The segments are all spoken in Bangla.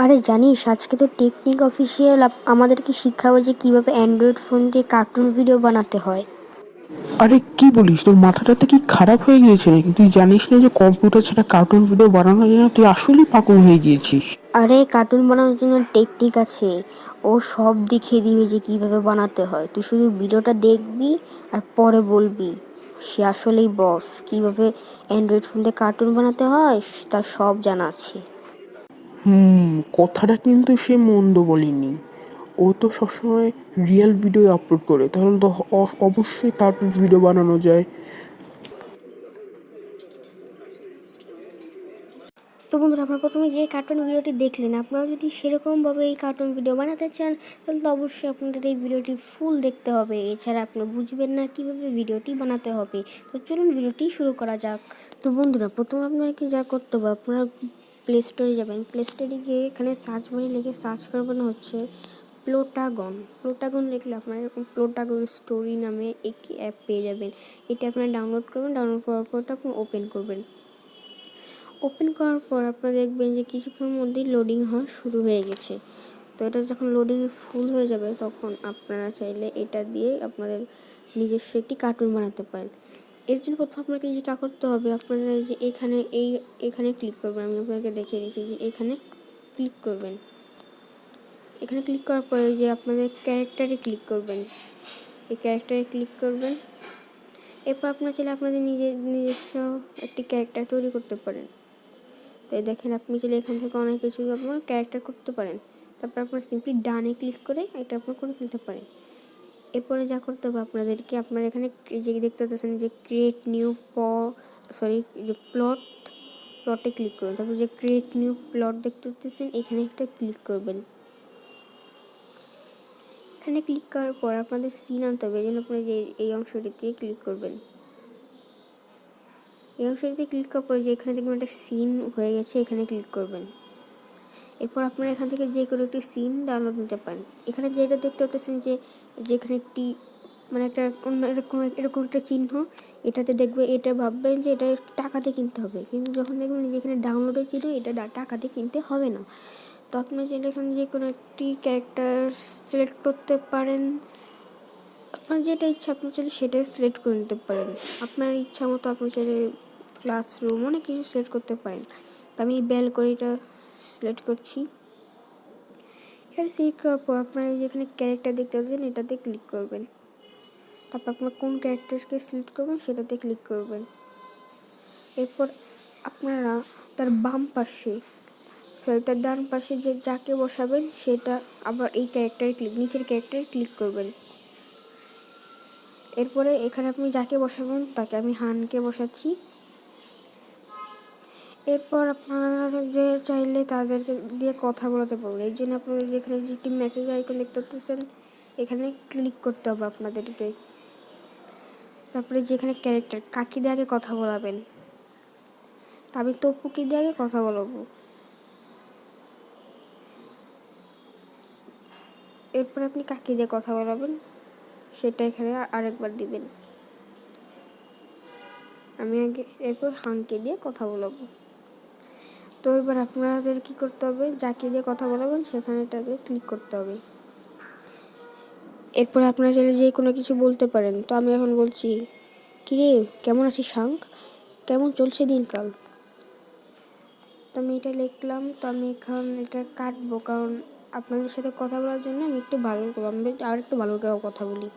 আরে জানিস আজকে তো টেকনিক অফিসিয়াল আমাদেরকে শিখাবে যে কিভাবে অ্যান্ড্রয়েড ফোন দিয়ে কার্টুন ভিডিও বানাতে হয়। আরে কি বলিস, তোর মাথাটাতে কি খারাপ হয়ে গিয়েছে নাকি? তুই জানিস না যে কম্পিউটার ছাড়া কার্টুন ভিডিও বানানো যায় না? তুই আসলেই পাগল হয়ে গিয়েছিস। আরে কার্টুন বানানোর জন্য টেকনিক আছে, ও সব দেখিয়ে দিবে যে কিভাবে বানাতে হয়। তুই শুধু ভিডিওটা দেখবি আর পরে বলবি সে আসলেই বস। কিভাবে অ্যান্ড্রয়েড ফোন দিয়ে কার্টুন বানাতে হয় তার সব জানা আছে। কথাটা কিন্তু সে মন্দ বলেনি। ও তো সবসময় রিয়েল ভিডিও আপলোড করে, তাহলে তো অবশ্যই কার্টুন ভিডিও বানানো যায়। তো বন্ধুরা, আপনারা প্রথমে যে কার্টুন ভিডিওটি দেখলেন, আপনারা যদি সেরকমভাবে এই কার্টুন ভিডিও বানাতে চান তাহলে তো অবশ্যই আপনাদের এই ভিডিওটি ফুল দেখতে হবে, এছাড়া আপনি বুঝবেন না কীভাবে ভিডিওটি বানাতে হবে। তো চলুন ভিডিওটি শুরু করা যাক। তো বন্ধুরা, প্রথমে আপনাকে যা করতে হবে, আপনারা প্লে স্টোরে যাবেন। প্লে স্টোরে গিয়ে এখানে সার্চ বারে লিখে সার্চ করবেন হচ্ছে প্লোটাগন। প্লোটাগন লিখলে আপনার এরকম প্লোটাগন স্টোরি নামে একটি অ্যাপ পেয়ে যাবেন। এটা আপনারা ডাউনলোড করবেন। ডাউনলোড করার পর আপনি ওপেন করবেন। ওপেন করার পর আপনারা দেখবেন যে কিছুক্ষণের মধ্যেই লোডিং হওয়া শুরু হয়ে গেছে। তো এটা যখন লোডিং ফুল হয়ে যাবে তখন আপনারা চাইলে এটা দিয়ে আপনাদের নিজস্ব একটি কার্টুন বানাতে পারেন। এর জন্য প্রথমে আপনাকে যে কাজ করতে হবে, আপনারা যে এখানে ক্লিক করবেন। আমি আপনাকে দেখিয়ে দিচ্ছি যে এখানে ক্লিক করবেন। এখানে ক্লিক করার পরে যে আপনাদের ক্যারেক্টারে ক্লিক করবেন। এই ক্যারেক্টারে ক্লিক করবেন। এরপর আপনারা চাইলে আপনাদের নিজস্ব একটি ক্যারেক্টার তৈরি করতে পারেন। তাই দেখেন, আপনি চাইলে এখান থেকে অনেক কিছু আপনার ক্যারেক্টার করতে পারেন। তারপর আপনার সিম্পলি ডানে ক্লিক করে এটা আপনার করে ফেলতে পারেন। এরপরে যা করতে হবে আপনাদেরকে, আপনার এখানে যে দেখতে পাচ্ছেন যে ক্রিয়েট নিউ যে প্লটে ক্লিক করবেন। তারপর যে ক্রিয়েট নিউ প্লট দেখতে পাচ্ছেন এখানে একটা ক্লিক করবেন। এখানে ক্লিক করার পর আপনাদের সিন আনতে হবে, এই জন্য আপনারা যে এই অংশটিতে ক্লিক করবেন। এই অংশটিতে ক্লিক করার পরে যে এখানে দেখবেন একটা সিন হয়ে গেছে, এখানে ক্লিক করবেন। এরপর আপনারা এখান থেকে যে কোনো একটি সিন ডাউনলোড নিতে পারেন। এখানে যেটা দেখতে পাচ্ছেন যে যেখানে একটি মানে একটা অন্য এরকম একটা চিহ্ন, এটাতে দেখবে, এটা ভাববেন যে এটা টাকাতে কিনতে হবে, কিন্তু যখন দেখবেন যে এখানে ডাউনলোডের চিহ্ন, এটা টাকাতে কিনতে হবে না। তো আপনি চাইলে এখানে যে কোনো একটি ক্যারেক্টার সিলেক্ট করতে পারেন। আপনার যেটা ইচ্ছা আপনি চাইলে সেটাই সিলেক্ট করে নিতে পারেন। আপনার ইচ্ছা মতো আপনি চাইলে ক্লাসরুম অনেক কিছু সিলেক্ট করতে পারেন। তো আমি ব্যালকনিটা সিলেক্ট করছি। এখানে সিলেক্ট করার পর আপনারা যেখানে ক্যারেক্টার দেখতে পাচ্ছেন এটাতে ক্লিক করবেন। তারপর আপনারা কোন ক্যারেক্টারকে সিলেক্ট করবেন সেটাতে ক্লিক করবেন। এরপর আপনারা তার বাম পাশে তার ডান পাশে যে যাকে বসাবেন সেটা আবার এই ক্যারেক্টারে নিচের ক্যারেক্টারে ক্লিক করবেন। এরপরে এখানে আপনি যাকে বসাবেন তাকে আমি হানকে বসাচ্ছি। এরপর আপনারা যে চাইলে তাদেরকে দিয়ে কথা বলাতে পারবেন। এই জন্য আপনারা যেখানে একটি মেসেজ আইকন দেখতে পাচ্ছেন এখানে ক্লিক করতে হবে আপনাদেরকে। তারপরে যেখানে ক্যারেক্টার কাকি দিয়ে আগে কথা বলাবেন, তা আমি তপুকি দিয়ে আগে কথা বলাবো। এরপর আপনি কাকি দিয়ে কথা বলাবেন, সেটা এখানে আরেকবার দিবেন। আমি আগে এরপর হানকে দিয়ে কথা বলাবো। তো এবার আপনাদের কী করতে হবে, যাকে দিয়ে কথা বলাবেন সেখানেটাতে ক্লিক করতে হবে। এরপরে আপনারা চাইলে যে কোনো কিছু বলতে পারেন। তো আমি এখন বলছি, কিরে কেমন আছিস শাঙ্ক, কেমন চলছে দিনকাল। তো আমি এটা লিখলাম। তো আমি এখন এটা কাটবো, কারণ আপনাদের সাথে কথা বলার জন্য আমি একটু ভালো আর একটু ভালো করে কথা বলি।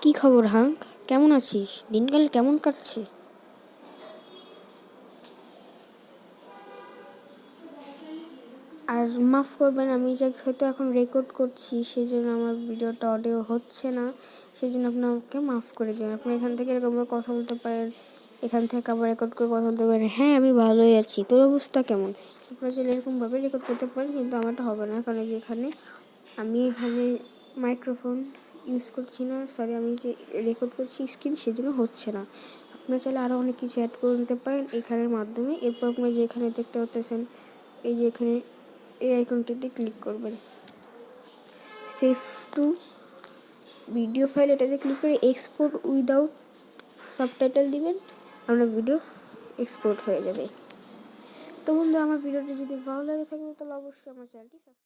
কি খবর হাঙ্ক, কেমন আছিস, দিনকাল কেমন কাটছে। আর মাফ করবেন, আমি যে হয়তো এখন রেকর্ড করছি সেই জন্য আমার ভিডিওটা অডিও হচ্ছে না, সেই জন্য আপনি আমাকে মাফ করে দেবেন। আপনি এখান থেকে এরকমভাবে কথা বলতে পারেন, এখান থেকে আবার রেকর্ড করে কথা বলতে পারেন, হ্যাঁ আমি ভালোই আছি, তোর অবস্থা কেমন। আপনারা চাইলে এরকমভাবে রেকর্ড করতে পারেন, কিন্তু আমারটা হবে না, কারণ যেখানে আমি এখানে মাইক্রোফোন ইউজ করছি না, আমি যে রেকর্ড করছি স্ক্রিন, সেজন্য হচ্ছে না। আপনারা চাইলে আরও অনেক কিছু অ্যাড করে নিতে পারেন এখানের মাধ্যমে। এরপর আপনারা যেখানে দেখতে পাচ্ছেন এই যে এখানে এই আইকনটিতে ক্লিক করবেন, সেভ টু ভিডিও ফাইল, এটাতে ক্লিক করে এক্সপোর্ট উইদাউট সাবটাইটেল দিবেন, আপনার ভিডিও এক্সপোর্ট হয়ে যাবে। তো বন্ধুরা, আমার ভিডিওটি যদি ভালো লাগে থাকে তাহলে অবশ্যই আমার চ্যানেলটি